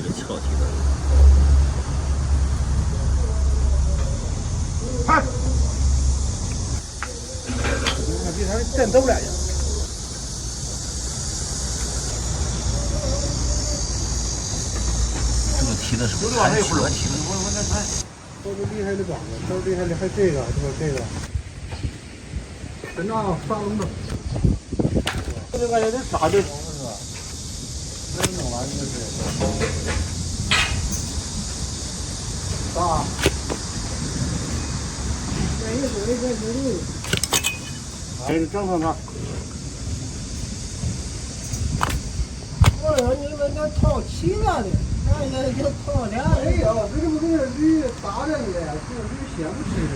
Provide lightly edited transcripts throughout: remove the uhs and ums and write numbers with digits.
这个桥体的。看，那比他真走了呀。这个提的是弹车提的。都是厉害的装的，都是厉害的，还这个，就是这个。真正上笼子，这个也得打的。真弄完就是打。哎，整成它。我说你们这套齐了的，俺也就套俩。没有，这不是驴打着的，是驴先吃的。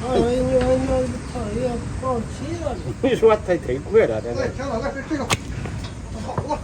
哎，你套也套齐了的。你说太贵了，这个。行了，来这个，好了。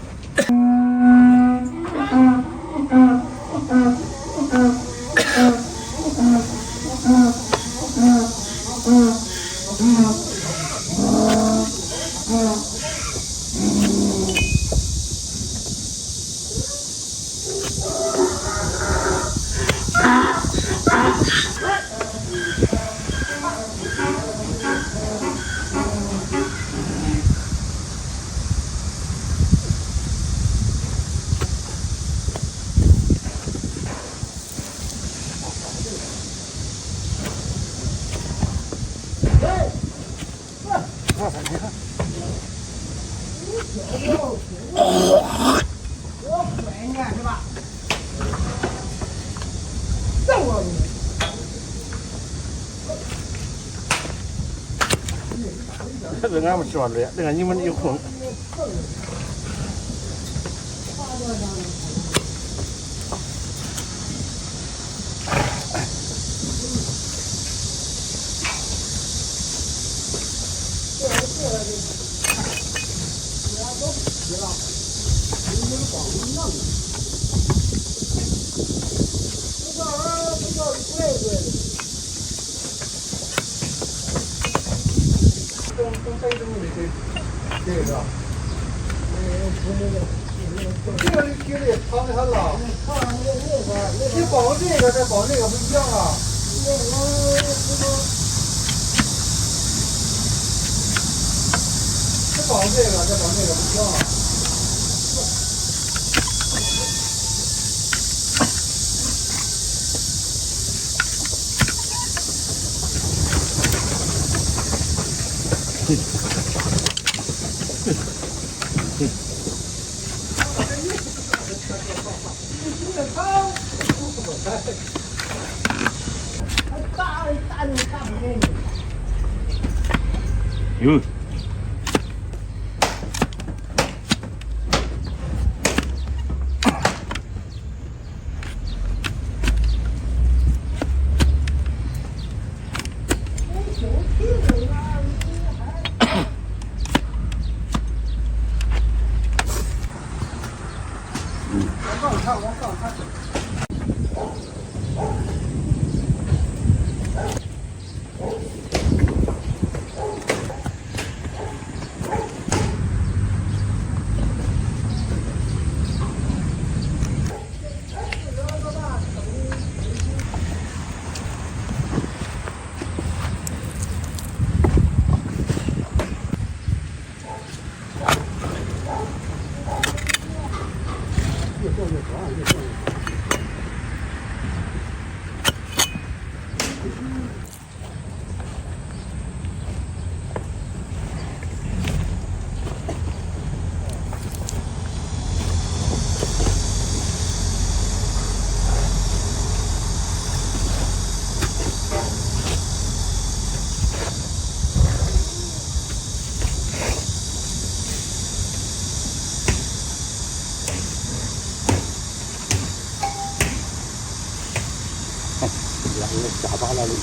这是俺们说的，这个你们有空。这个你的长的很了，你包这个再包那个不一样啊。这包这个再包那个不一样啊。哟。往上看。下巴那里。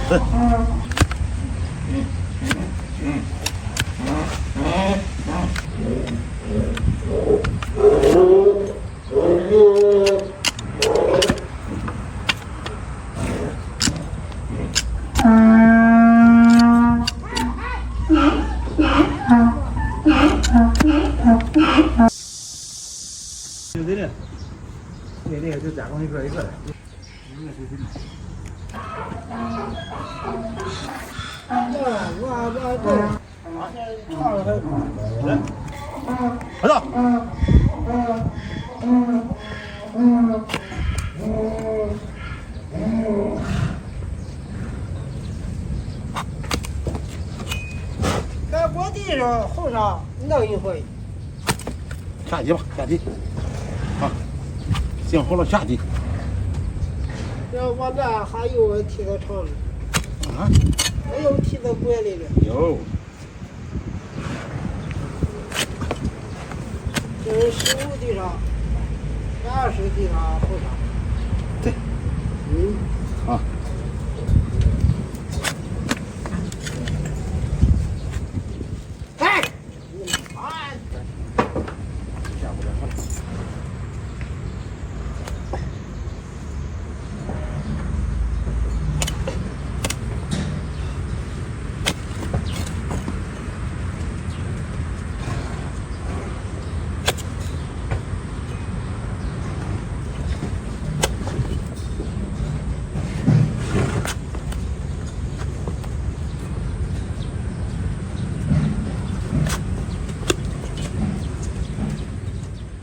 就这个，这个就加工一个一个的。儿子，在锅底上后上弄一回。下地吧，下地。啊，行好了，下地。这我这还有提到厂里，啊，还有提到柜里的。有。这是15地上，20地上后上。对。啊。哎，下不了了。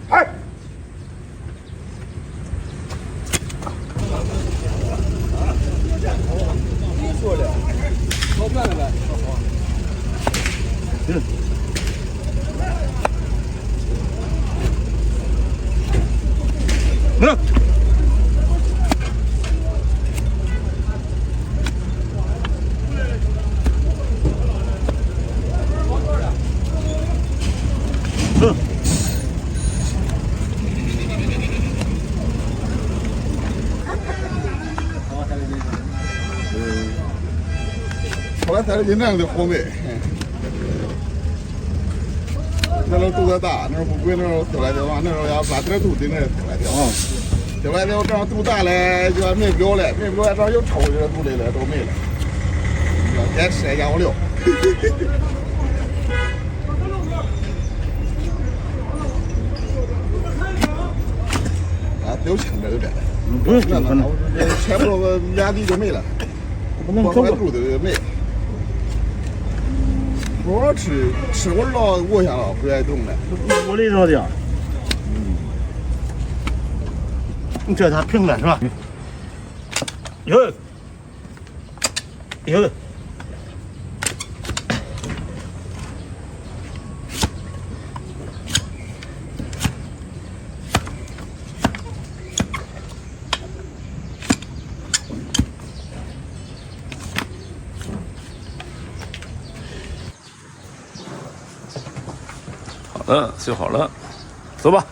哎，你说的，好漂亮呗。嗯。嗯。后来才是真正的红梅。那时候肚子大，那时候不贵，那时候丢来丢往，那时候要把这肚子那丢来丢往，丢来丢正好肚大了，就没表了，没表了正好又抽这肚里了，都没了。别吃养不了。啊，丢轻这有点。不用紧，可能差不多个2地就没了，光肚子就没了。不好吃，吃过老饿下了，不愿意动了。我里头的，你这它平了是吧？有，有。好了，修好了，走吧。